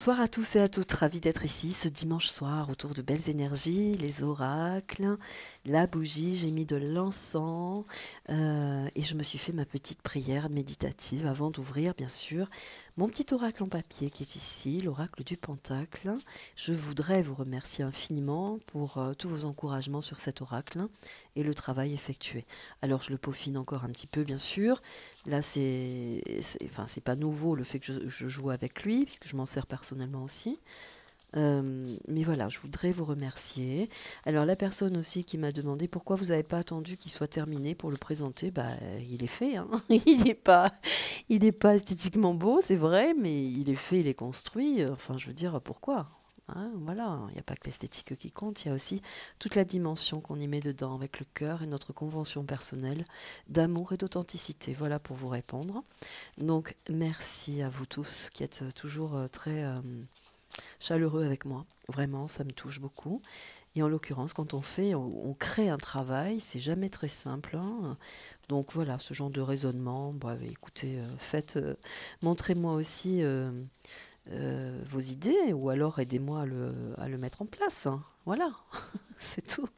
Bonsoir à tous et à toutes, ravi d'être ici ce dimanche soir autour de belles énergies, les oracles, la bougie, j'ai mis de l'encens et je me suis fait ma petite prière méditative avant d'ouvrir bien sûr mon petit oracle en papier qui est ici, l'oracle du Pentacle. Je voudrais vous remercier infiniment pour tous vos encouragements sur cet oracle et le travail effectué. Alors je le peaufine encore un petit peu bien sûr. Là, enfin, c'est pas nouveau le fait que je joue avec lui, puisque je m'en sers personnellement aussi. Mais voilà, je voudrais vous remercier. Alors, la personne aussi qui m'a demandé pourquoi vous n'avez pas attendu qu'il soit terminé pour le présenter, bah, il est fait, hein. Il est pas esthétiquement beau, c'est vrai, mais il est fait, il est construit. Enfin, je veux dire, pourquoi? Hein, voilà, il n'y a pas que l'esthétique qui compte, il y a aussi toute la dimension qu'on y met dedans avec le cœur et notre convention personnelle d'amour et d'authenticité. Voilà pour vous répondre. Donc, merci à vous tous qui êtes toujours très chaleureux avec moi. Vraiment, ça me touche beaucoup. Et en l'occurrence, quand on crée un travail, c'est jamais très simple, hein. Donc voilà, ce genre de raisonnement, bah, écoutez, montrez-moi aussi vos idées, ou alors aidez-moi à le mettre en place, hein. Voilà, c'est tout.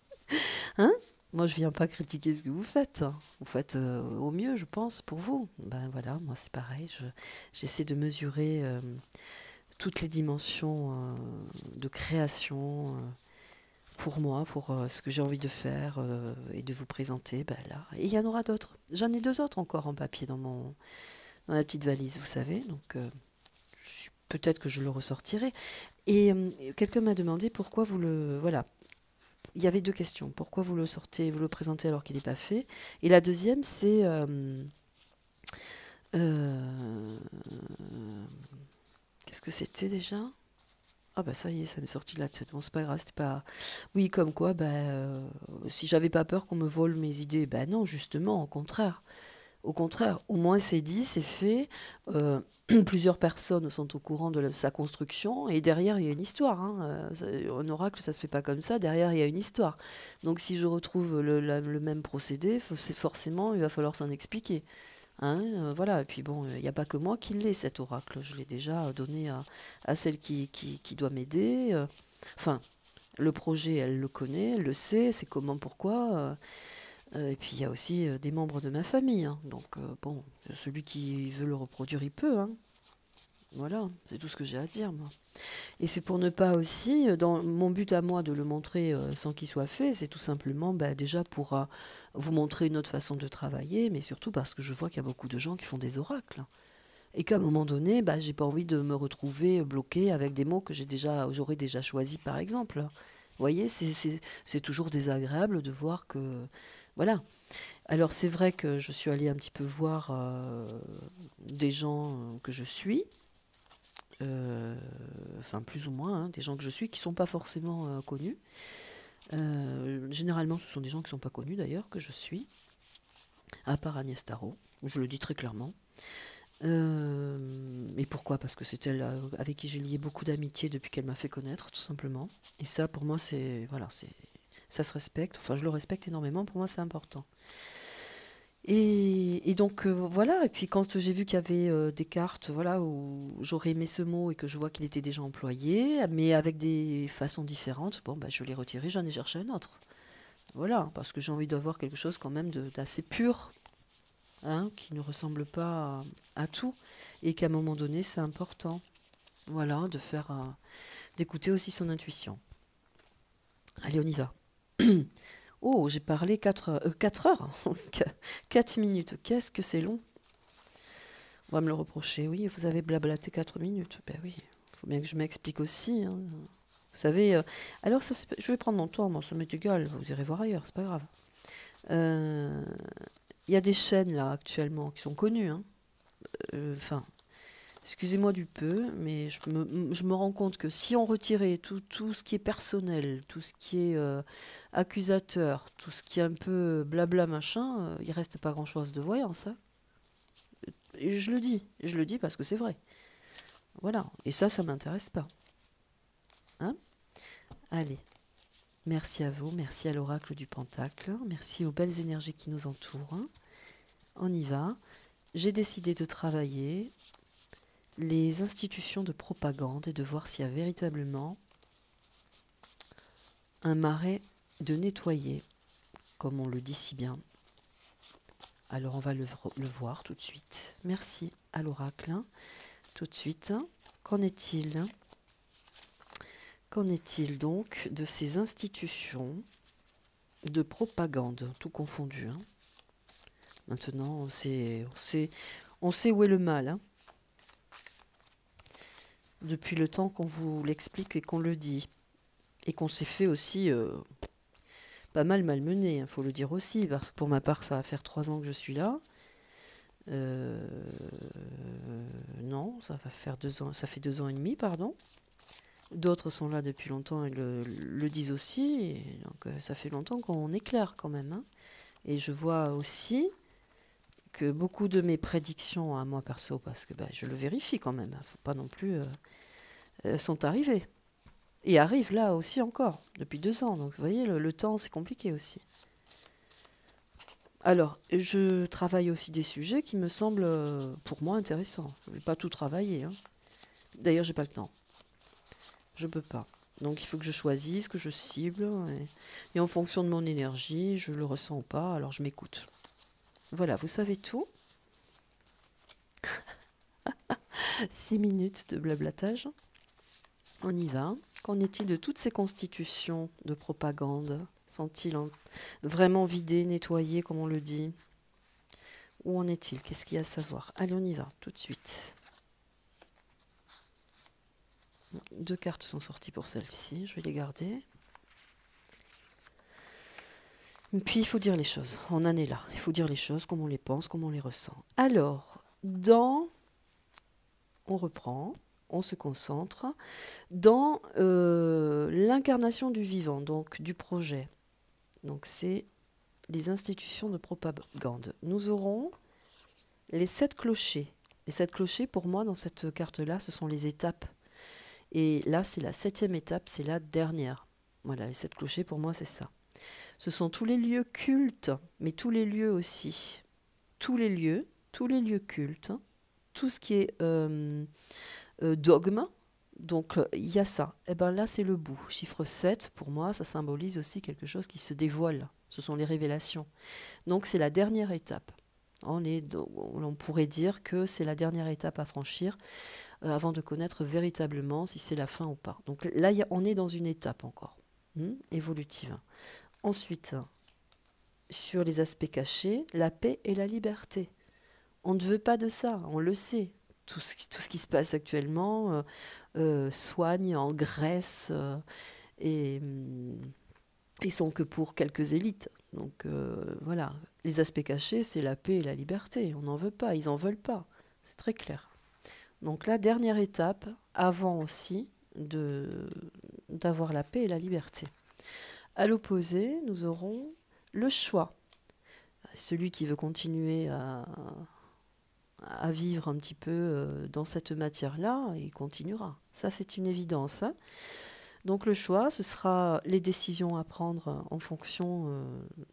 Hein? Moi, je viens pas critiquer ce que vous faites, hein. Vous faites au mieux, je pense, pour vous. Ben voilà, moi c'est pareil. J'essaie de mesurer toutes les dimensions de création pour moi, pour ce que j'ai envie de faire et de vous présenter. Ben là, et il y en aura d'autres. J'en ai deux autres encore en papier dans la petite valise, vous savez. Donc peut-être que je le ressortirai. Et quelqu'un m'a demandé pourquoi vous le... Voilà, il y avait deux questions. Pourquoi vous le sortez, vous le présentez alors qu'il n'est pas fait? Et la deuxième, c'est... euh, qu'est-ce que c'était déjà? Ah bah ça y est, ça m'est sorti de la tête. Bon, c'est pas grave, c'était pas... Oui, comme quoi, bah, si j'avais pas peur qu'on me vole mes idées, bah non, justement, au contraire. Au contraire, au moins c'est dit, c'est fait. euh, Plusieurs personnes sont au courant de sa construction et derrière il y a une histoire, hein. Un oracle, ça se fait pas comme ça. Derrière il y a une histoire. Donc si je retrouve le même procédé, c'est forcément il va falloir s'en expliquer, hein. Voilà. Et puis bon, il n'y a pas que moi qui l'ai cet oracle. Je l'ai déjà donné à celle qui doit m'aider. Enfin, le projet, elle le connaît, elle le sait, c'est comment, pourquoi. Et puis il y a aussi des membres de ma famille, hein. Donc bon, celui qui veut le reproduire, il peut, hein. Voilà, c'est tout ce que j'ai à dire, moi. Et c'est pour ne pas aussi, dans mon but à moi de le montrer sans qu'il soit fait, c'est tout simplement bah, déjà pour vous montrer une autre façon de travailler, mais surtout parce que je vois qu'il y a beaucoup de gens qui font des oracles. Et qu'à un moment donné, bah, j'ai pas envie de me retrouver bloquée avec des mots que j'aurais déjà choisis, par exemple. Vous voyez, c'est toujours désagréable de voir que... Voilà. Alors c'est vrai que je suis allée un petit peu voir des gens que je suis, euh, enfin plus ou moins, hein, des gens que je suis qui sont pas forcément connus. Généralement ce sont des gens qui sont pas connus d'ailleurs que je suis, à part Agnès Tarot, je le dis très clairement. Et pourquoi? Parce que c'est elle avec qui j'ai lié beaucoup d'amitié depuis qu'elle m'a fait connaître, tout simplement. Et ça pour moi c'est... Voilà, ça se respecte, enfin je le respecte énormément, pour moi c'est important. Et donc voilà, et puis quand j'ai vu qu'il y avait des cartes voilà, où j'aurais aimé ce mot et que je vois qu'il était déjà employé, mais avec des façons différentes, bon, bah, je l'ai retiré, j'en ai cherché un autre. Voilà, parce que j'ai envie d'avoir quelque chose quand même d'assez pur, hein, qui ne ressemble pas à tout, et qu'à un moment donné, c'est important. Voilà, d'écouter aussi son intuition. Allez, on y va. Oh, j'ai parlé 4 heures, 4 minutes, qu'est-ce que c'est long. On va me le reprocher. Oui, vous avez blablaté 4 minutes. Ben oui, il faut bien que je m'explique aussi, hein. Vous savez, alors je vais prendre mon temps, moi, ça m'est égal, vous irez voir ailleurs, c'est pas grave. Euh, Il y a des chaînes là actuellement qui sont connues, hein. Enfin, excusez-moi du peu, mais je me rends compte que si on retirait tout ce qui est personnel, tout ce qui est accusateur, tout ce qui est un peu blabla machin, il reste pas grand-chose de voyance, hein. Et je le dis parce que c'est vrai. Voilà, et ça m'intéresse pas, hein. Allez, merci à vous, merci à l'oracle du Pentacle, merci aux belles énergies qui nous entourent. On y va. J'ai décidé de travailler les institutions de propagande et de voir s'il y a véritablement un marais de nettoyer, comme on le dit si bien. Alors on va le voir tout de suite. Merci à l'oracle. Tout de suite. Qu'en est-il? Qu'en est-il donc de ces institutions de propagande, tout confondu, hein? Maintenant, on sait où est le mal, hein, depuis le temps qu'on vous l'explique et qu'on le dit. Et qu'on s'est fait aussi pas mal malmené, il faut le dire aussi, parce que pour ma part, ça va faire 3 ans que je suis là. Non, ça va faire 2 ans, ça fait 2 ans et demi, pardon. D'autres sont là depuis longtemps et le disent aussi. Et donc, ça fait longtemps qu'on est clair quand même, hein. Et je vois aussi que beaucoup de mes prédictions à moi perso, parce que je le vérifie quand même, faut pas non plus, sont arrivées. Et arrivent là aussi encore, depuis 2 ans. Donc vous voyez, le temps, c'est compliqué aussi. Alors, je travaille aussi des sujets qui me semblent, pour moi, intéressants. Je ne vais pas tout travailler, hein. D'ailleurs, j'ai pas le temps. Je peux pas. Donc il faut que je choisisse, que je cible. Et en fonction de mon énergie, je le ressens ou pas, alors je m'écoute. Voilà, vous savez tout. 6 minutes de blablatage. On y va. Qu'en est-il de toutes ces constitutions de propagande? Sont-ils vraiment vidés, nettoyés, comme on le dit? Où en est-il? Qu'est-ce qu'il y a à savoir? Allez, on y va, tout de suite. 2 cartes sont sorties pour celle-ci, je vais les garder. Et puis, il faut dire les choses. On en est là. Il faut dire les choses comme on les pense, comme on les ressent. Alors, on reprend, on se concentre dans l'incarnation du vivant, donc du projet. Donc, c'est les institutions de propagande. Nous aurons les 7 clochers. Les 7 clochers, pour moi, dans cette carte-là, ce sont les étapes. Et là, c'est la 7e étape, c'est la dernière. Voilà, les 7 clochers, pour moi, c'est ça. Ce sont tous les lieux cultes, mais tous les lieux aussi. Tous les lieux cultes, tout ce qui est dogme. Donc, il y a ça. Et bien là, c'est le bout. Chiffre 7, pour moi, ça symbolise aussi quelque chose qui se dévoile. Ce sont les révélations. Donc, c'est la dernière étape. On pourrait dire que c'est la dernière étape à franchir avant de connaître véritablement si c'est la fin ou pas. Donc là, on est dans une étape encore, évolutive. Ensuite, sur les aspects cachés, la paix et la liberté. On ne veut pas de ça, on le sait. Tout ce qui se passe actuellement soigne, engraisse et sont que pour quelques élites. Donc voilà, les aspects cachés, c'est la paix et la liberté. On n'en veut pas, ils n'en veulent pas. C'est très clair. Donc la dernière étape, avant aussi d'avoir la paix et la liberté. À l'opposé, nous aurons le choix. Celui qui veut continuer à vivre un petit peu dans cette matière-là, il continuera. Ça, c'est une évidence, hein. Donc le choix, ce sera les décisions à prendre en fonction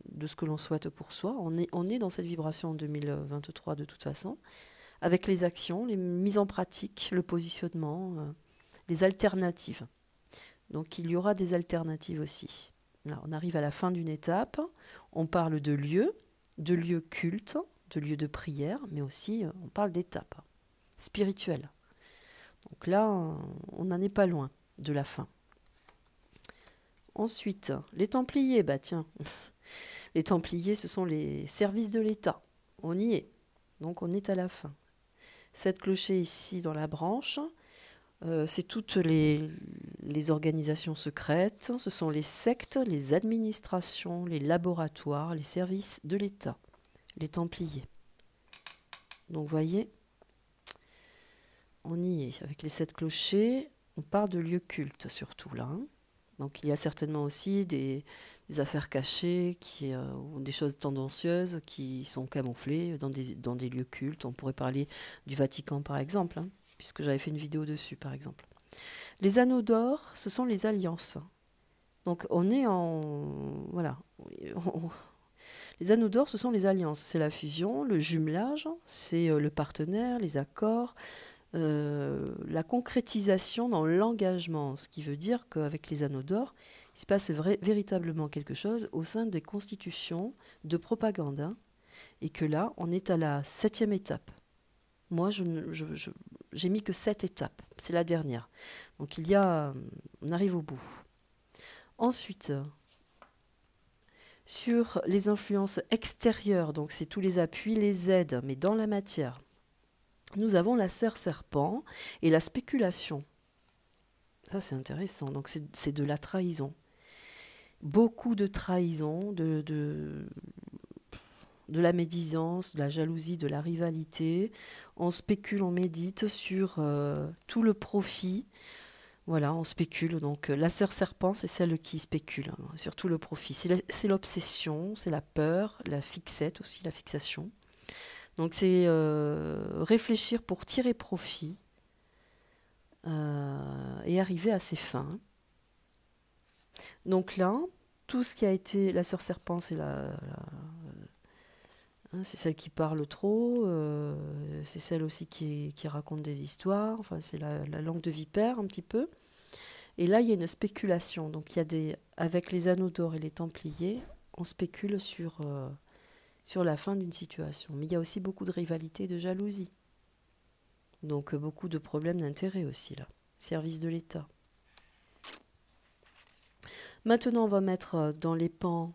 de ce que l'on souhaite pour soi. On est dans cette vibration en 2023 de toute façon, avec les actions, les mises en pratique, le positionnement, les alternatives. Donc il y aura des alternatives aussi. Là, on arrive à la fin d'une étape, on parle de lieux cultes, de lieux de prière, mais aussi on parle d'étapes spirituelles. Donc là, on n'en est pas loin de la fin. Ensuite, les Templiers, tiens, les Templiers, ce sont les services de l'État. On y est, donc on est à la fin. 7 clochers ici dans la branche, c'est toutes les organisations secrètes, ce sont les sectes, les administrations, les laboratoires, les services de l'État, les Templiers. Donc vous voyez, on y est. Avec les 7 clochers, on parle de lieux cultes surtout là, hein. Donc il y a certainement aussi des affaires cachées, ou des choses tendancieuses qui sont camouflées dans des lieux cultes. On pourrait parler du Vatican par exemple, hein, puisque j'avais fait une vidéo dessus par exemple. Les anneaux d'or, ce sont les alliances. Donc on est voilà. Les anneaux d'or, ce sont les alliances. C'est la fusion, le jumelage, c'est le partenaire, les accords. la concrétisation dans l'engagement, ce qui veut dire qu'avec les anneaux d'or, il se passe véritablement quelque chose au sein des constitutions de propagande, hein, et que là, on est à la 7e étape. Moi, j'ai mis que 7 étapes, c'est la dernière. Donc on arrive au bout. Ensuite, sur les influences extérieures, donc c'est tous les appuis, les aides, mais dans la matière, nous avons la sœur serpent et la spéculation. Ça, c'est intéressant. Donc, c'est de la trahison. Beaucoup de trahison, de la médisance, de la jalousie, de la rivalité. On spécule, on médite sur tout le profit. Voilà, on spécule. Donc, la sœur serpent, c'est celle qui spécule, hein, sur tout le profit. C'est l'obsession, c'est la peur, la fixette aussi, la fixation. Donc, c'est réfléchir pour tirer profit et arriver à ses fins. Donc là, tout ce qui a été... La sœur serpent, c'est c'est celle qui parle trop, c'est celle aussi qui raconte des histoires, enfin c'est la langue de vipère un petit peu. Et là, il y a une spéculation. Donc il y a avec les anneaux d'or et les templiers, on spécule sur la fin d'une situation. Mais il y a aussi beaucoup de rivalité et de jalousie. Donc beaucoup de problèmes d'intérêt aussi là. Service de l'État. Maintenant, on va mettre dans les pans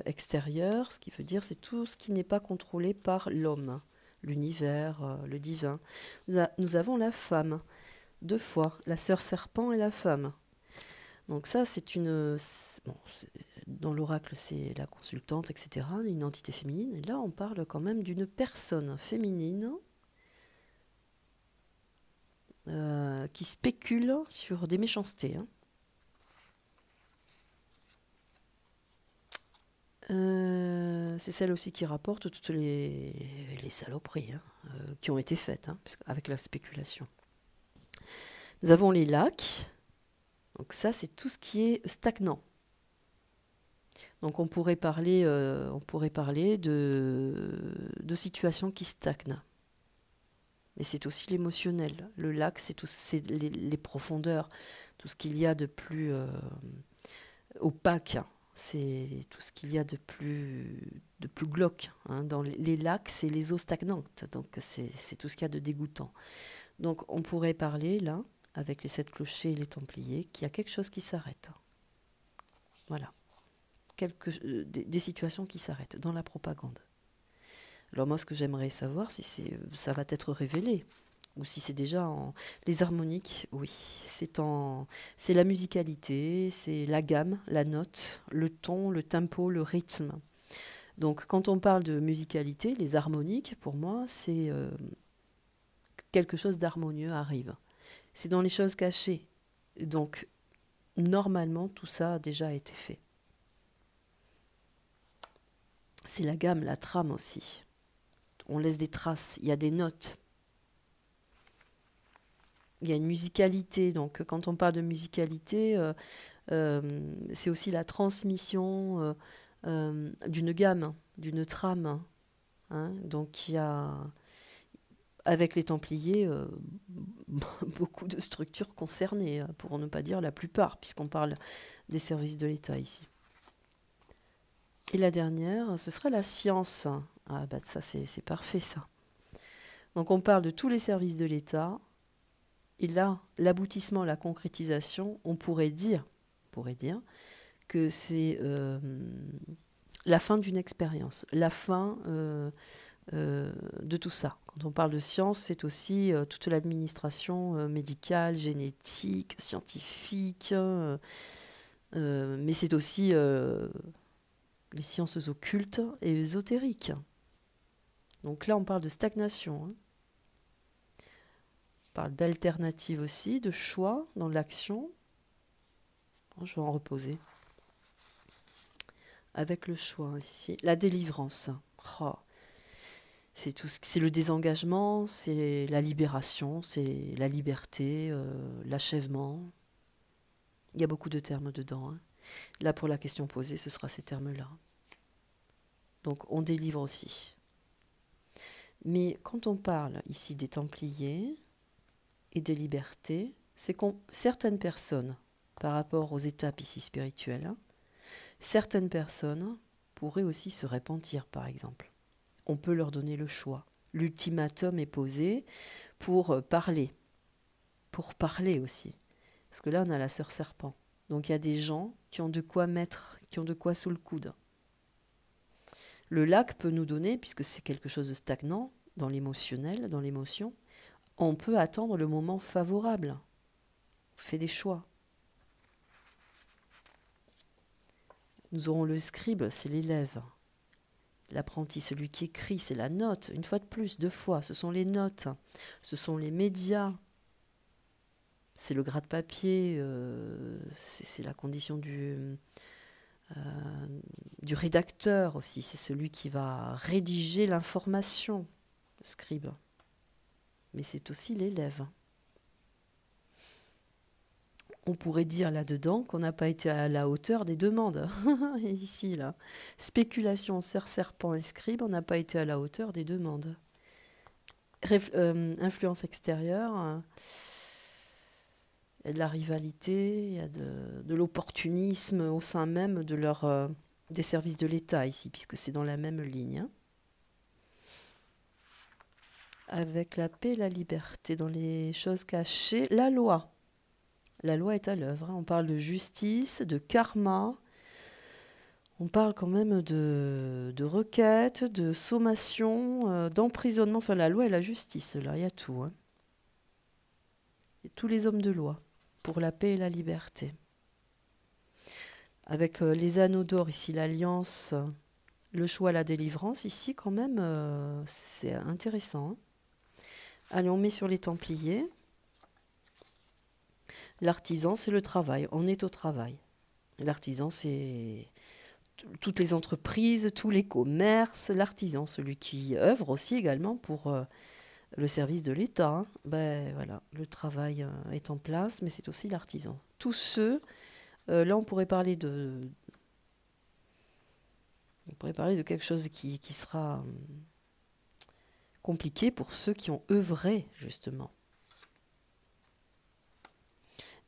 extérieurs, ce qui veut dire c'est tout ce qui n'est pas contrôlé par l'homme, l'univers, le divin. Nous avons la femme, 2 fois, la sœur serpent et la femme. Donc ça, dans l'oracle, c'est la consultante, etc., une entité féminine. Et là, on parle quand même d'une personne féminine qui spécule sur des méchancetés, hein. C'est celle aussi qui rapporte toutes les saloperies, hein, qui ont été faites, hein, avec la spéculation. Nous avons les lacs. Donc ça, c'est tout ce qui est stagnant. Donc on pourrait parler de situations qui stagnent. Mais c'est aussi l'émotionnel. Le lac, c'est les profondeurs, tout ce qu'il y a de plus opaque. C'est tout ce qu'il y a de plus glauque, hein. Dans les lacs, c'est les eaux stagnantes. Donc c'est tout ce qu'il y a de dégoûtant. Donc on pourrait parler là, avec les 7 clochers et les templiers, qu'il y a quelque chose qui s'arrête. Voilà. Des situations qui s'arrêtent dans la propagande. Alors moi, ce que j'aimerais savoir, si ça va être révélé, ou si c'est déjà les harmoniques, oui. C'est la musicalité, c'est la gamme, la note, le ton, le tempo, le rythme. Donc quand on parle de musicalité, les harmoniques, pour moi, c'est quelque chose d'harmonieux arrive. C'est dans les choses cachées. Donc, normalement, tout ça a déjà été fait. C'est la gamme, la trame aussi. On laisse des traces, il y a des notes. Il y a une musicalité. Donc, quand on parle de musicalité, c'est aussi la transmission d'une gamme, d'une trame, hein. Donc, il y a... Avec les Templiers, beaucoup de structures concernées, pour ne pas dire la plupart, puisqu'on parle des services de l'État ici. Et la dernière, ce sera la science. Ah bah ça, c'est parfait ça. Donc on parle de tous les services de l'État, et là, l'aboutissement, la concrétisation, on pourrait dire que c'est la fin d'une expérience, la fin... de tout ça. Quand on parle de science, c'est aussi toute l'administration médicale, génétique, scientifique, mais c'est aussi les sciences occultes et ésotériques. Donc là, on parle de stagnation, hein. On parle d'alternative aussi, de choix dans l'action. Bon, je vais en reposer. Avec le choix ici. La délivrance. Oh. C'est le désengagement, c'est la libération, c'est la liberté, l'achèvement. Il y a beaucoup de termes dedans, hein. Là, pour la question posée, ce sera ces termes-là. Donc, on délivre aussi. Mais quand on parle ici des Templiers et des libertés, c'est que certaines personnes, par rapport aux étapes ici spirituelles, hein, certaines personnes pourraient aussi se repentir, par exemple. On peut leur donner le choix. L'ultimatum est posé pour parler aussi. Parce que là, on a la sœur serpent. Donc il y a des gens qui ont de quoi mettre, qui ont de quoi sous le coude. Le lac peut nous donner, puisque c'est quelque chose de stagnant dans l'émotionnel, dans l'émotion, on peut attendre le moment favorable. On fait des choix. Nous aurons le scribe, c'est l'élève. L'apprenti, celui qui écrit, c'est la note. Une fois de plus, 2 fois, ce sont les notes. Ce sont les médias. C'est le gratte-papier. C'est la condition du rédacteur aussi. C'est celui qui va rédiger l'information, le scribe. Mais c'est aussi l'élève. On pourrait dire là-dedans qu'on n'a pas été à la hauteur des demandes. Ici, là. Spéculation, sœur serpent et scribe, on n'a pas été à la hauteur des demandes. Influence extérieure, il y a de la rivalité, il y a de l'opportunisme au sein même des services de l'État ici, puisque c'est dans la même ligne. Hein. Avec la paix et la liberté, dans les choses cachées, la loi. La loi est à l'œuvre. Hein. On parle de justice, de karma. On parle quand même de requête, de sommation, d'emprisonnement. Enfin, la loi et la justice, là, il y a tout. Hein. Et tous les hommes de loi, pour la paix et la liberté. Avec les anneaux d'or, ici, l'alliance, le choix, la délivrance, ici, quand même, c'est intéressant. Hein. Allez, on met sur les Templiers. L'artisan, c'est le travail. On est au travail. L'artisan, c'est toutes les entreprises, tous les commerces. L'artisan, celui qui œuvre aussi également pour le service de l'État. Hein. Ben voilà, le travail est en place, mais c'est aussi l'artisan. Tous ceux, là, on pourrait parler de quelque chose qui sera compliqué pour ceux qui ont œuvré justement.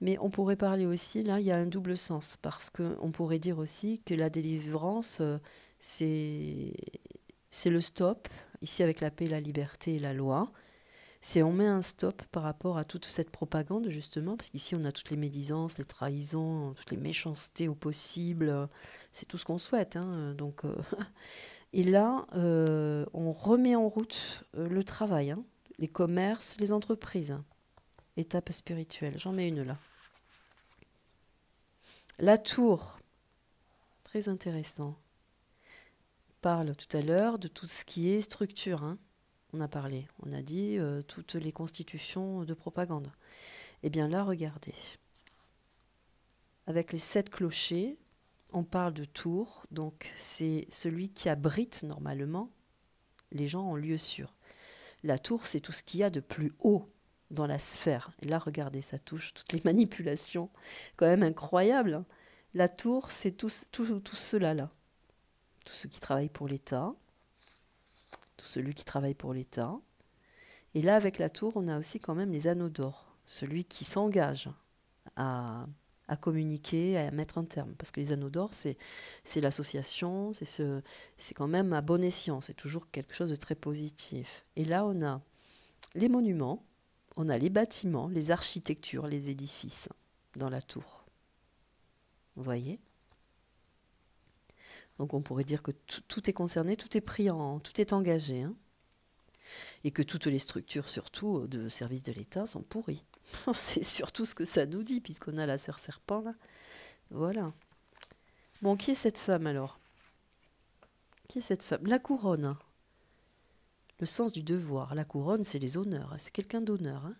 Mais on pourrait parler aussi, là, il y a un double sens, parce qu'on pourrait dire aussi que la délivrance, c'est le stop, ici avec la paix, la liberté et la loi. C'est on met un stop par rapport à toute cette propagande, justement, parce qu'ici on a toutes les médisances, les trahisons, toutes les méchancetés au possible, c'est tout ce qu'on souhaite. Hein, donc, et là, on remet en route le travail, hein, les commerces, les entreprises. Étape spirituelle, j'en mets une là. La tour, très intéressant, parle tout à l'heure de tout ce qui est structure. Hein. On a parlé, on a dit toutes les constitutions de propagande. Eh bien là, regardez. Avec les 7 clochers, on parle de tour, donc c'est celui qui abrite normalement les gens en lieu sûr. La tour, c'est tout ce qu'il y a de plus haut dans la sphère. Et là, regardez, ça touche toutes les manipulations, quand même incroyable. Hein. La tour, c'est tout cela-là. Tous ceux qui travaillent pour l'État, tout celui qui travaille pour l'État. Et là, avec la tour, on a aussi quand même les anneaux d'or. Celui qui s'engage à communiquer, à mettre un terme. Parce que les anneaux d'or, c'est l'association, c'est quand même à bon escient, c'est toujours quelque chose de très positif. Et là, on a les monuments, on a les bâtiments, les architectures, les édifices dans la tour. Vous voyez ? Donc on pourrait dire que tout est concerné, tout est pris tout est engagé. Hein, et que toutes les structures, surtout de services de l'État, sont pourries. C'est surtout ce que ça nous dit, puisqu'on a la sœur serpent là. Voilà. Bon, qui est cette femme alors ? Qui est cette femme ? La couronne. Le sens du devoir. La couronne, c'est les honneurs. C'est quelqu'un d'honneur. Hein.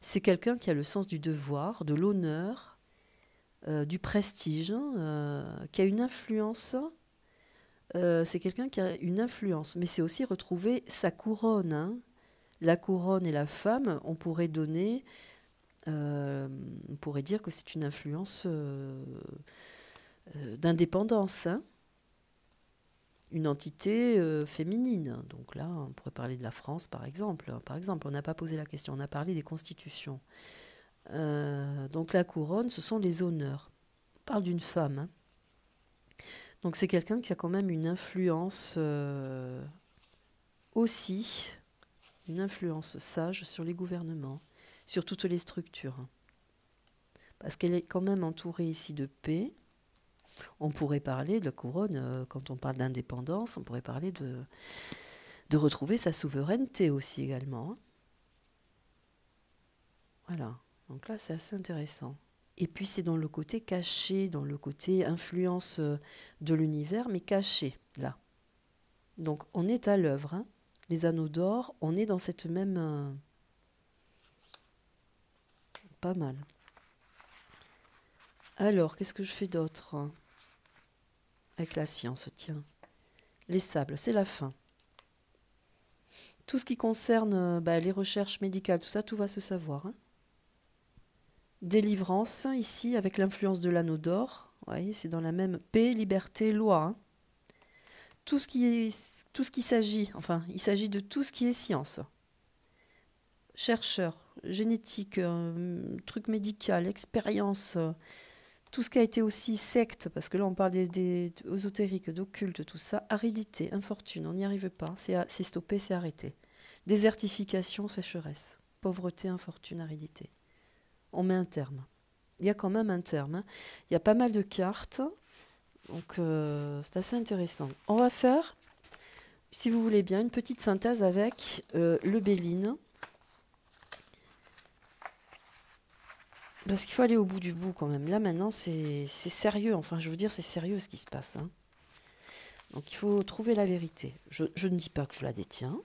C'est quelqu'un qui a le sens du devoir, de l'honneur, du prestige, qui a une influence. C'est quelqu'un qui a une influence. Mais c'est aussi retrouver sa couronne. Hein. La couronne et la femme, on pourrait donner... on pourrait dire que c'est une influence d'indépendance. Hein. une entité féminine. Donc là, on pourrait parler de la France, par exemple. Par exemple, on n'a pas posé la question, on a parlé des constitutions. Donc la couronne, ce sont les honneurs. On parle d'une femme, hein. Donc c'est quelqu'un qui a quand même une influence aussi, une influence sage sur les gouvernements, sur toutes les structures. Parce qu'elle est quand même entourée ici de paix. On pourrait parler de la couronne, quand on parle d'indépendance, on pourrait parler de retrouver sa souveraineté aussi également, hein. Voilà, donc là c'est assez intéressant. Et puis c'est dans le côté caché, dans le côté influence de l'univers, mais caché, là. Donc on est à l'œuvre, hein. Les anneaux d'or, on est dans cette même... pas mal. Alors, qu'est-ce que je fais d'autre avec la science? Tiens, les sables, c'est la fin. Tout ce qui concerne les recherches médicales, tout ça, tout va se savoir, hein. Délivrance, ici, avec l'influence de l'anneau d'or. Vous voyez, c'est dans la même paix, liberté, loi, hein. Tout ce qui s'agit, enfin, il s'agit de tout ce qui est science. Chercheurs, génétique, truc médical, expérience, tout ce qui a été aussi secte, parce que là on parle des ésotériques, d'occulte, tout ça, aridité, infortune, on n'y arrive pas, c'est stoppé, c'est arrêté. Désertification, sécheresse, pauvreté, infortune, aridité. On met un terme. Il y a quand même un terme, hein. Il y a pas mal de cartes, donc c'est assez intéressant. On va faire, si vous voulez bien, une petite synthèse avec le Béline. Parce qu'il faut aller au bout du bout quand même. Là maintenant c'est sérieux, enfin je veux dire c'est sérieux ce qui se passe, hein. Donc il faut trouver la vérité. Je ne dis pas que je la détiens,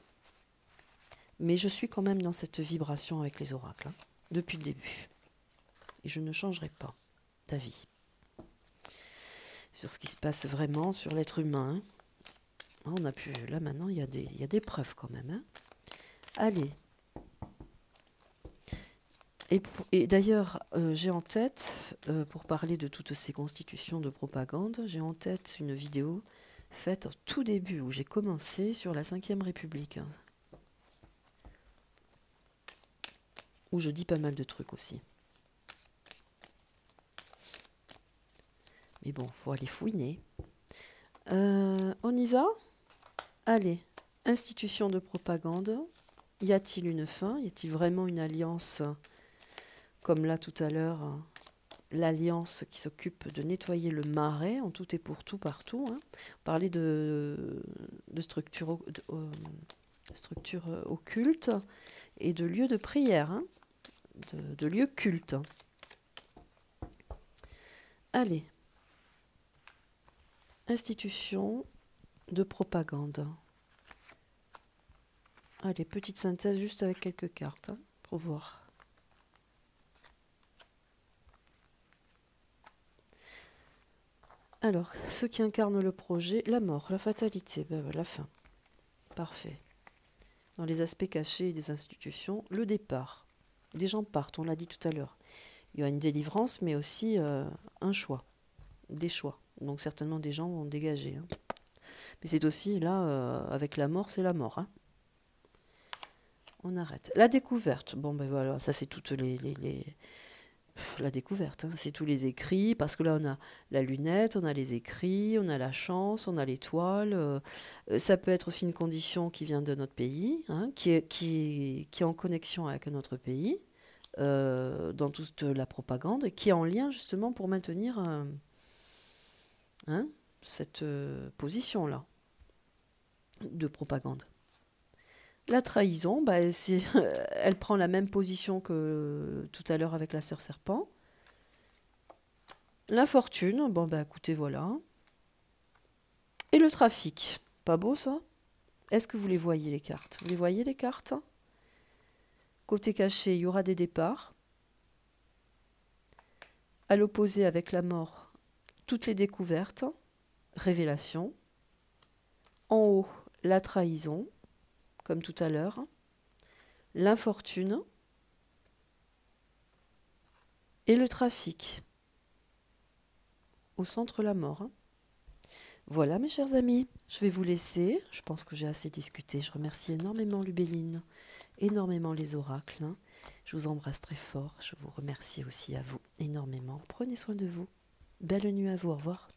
mais je suis quand même dans cette vibration avec les oracles, hein, depuis le début. Et je ne changerai pas d'avis sur ce qui se passe vraiment, sur l'être humain, hein. On a pu, là maintenant il y a des preuves quand même, hein. Allez. Et d'ailleurs, j'ai en tête, pour parler de toutes ces constitutions de propagande, j'ai en tête une vidéo faite au tout début, où j'ai commencé sur la Ve République, hein, où je dis pas mal de trucs aussi. Mais bon, il faut aller fouiner. On y va? Allez, institution de propagande. Y a-t-il une fin? Y a-t-il vraiment une alliance, comme là tout à l'heure, l'alliance qui s'occupe de nettoyer le marais en tout et pour tout partout, hein. Parler de structures occultes et de lieux de prière, hein, de lieux cultes. Allez, institution de propagande. Allez, petite synthèse juste avec quelques cartes, hein, pour voir. Alors, ceux qui incarnent le projet, la mort, la fatalité, la fin. Parfait. Dans les aspects cachés des institutions, le départ. Des gens partent, on l'a dit tout à l'heure. Il y a une délivrance, mais aussi un choix, des choix. Donc certainement des gens vont dégager, hein. Mais c'est aussi, là, avec la mort, c'est la mort, hein. On arrête. La découverte. Bon, ben voilà, ça c'est toutes la découverte, hein, c'est tous les écrits, parce que là on a la lunette, on a les écrits, on a la chance, on a l'étoile. Ça peut être aussi une condition qui vient de notre pays, hein, qui est en connexion avec notre pays, dans toute la propagande, qui est en lien justement pour maintenir hein, cette position-là de propagande. La trahison, elle prend la même position que tout à l'heure avec la sœur serpent. L'infortune, écoutez, voilà. Et le trafic, pas beau ça? Est-ce que vous les voyez les cartes? Vous les voyez les cartes? Côté caché, il y aura des départs. À l'opposé avec la mort, toutes les découvertes, révélations. En haut, la trahison, comme tout à l'heure. L'infortune et le trafic. Au centre, la mort. Voilà mes chers amis, je vais vous laisser. Je pense que j'ai assez discuté. Je remercie énormément Lubéline, énormément les oracles, hein. Je vous embrasse très fort. Je vous remercie aussi à vous énormément. Prenez soin de vous. Belle nuit à vous. Au revoir.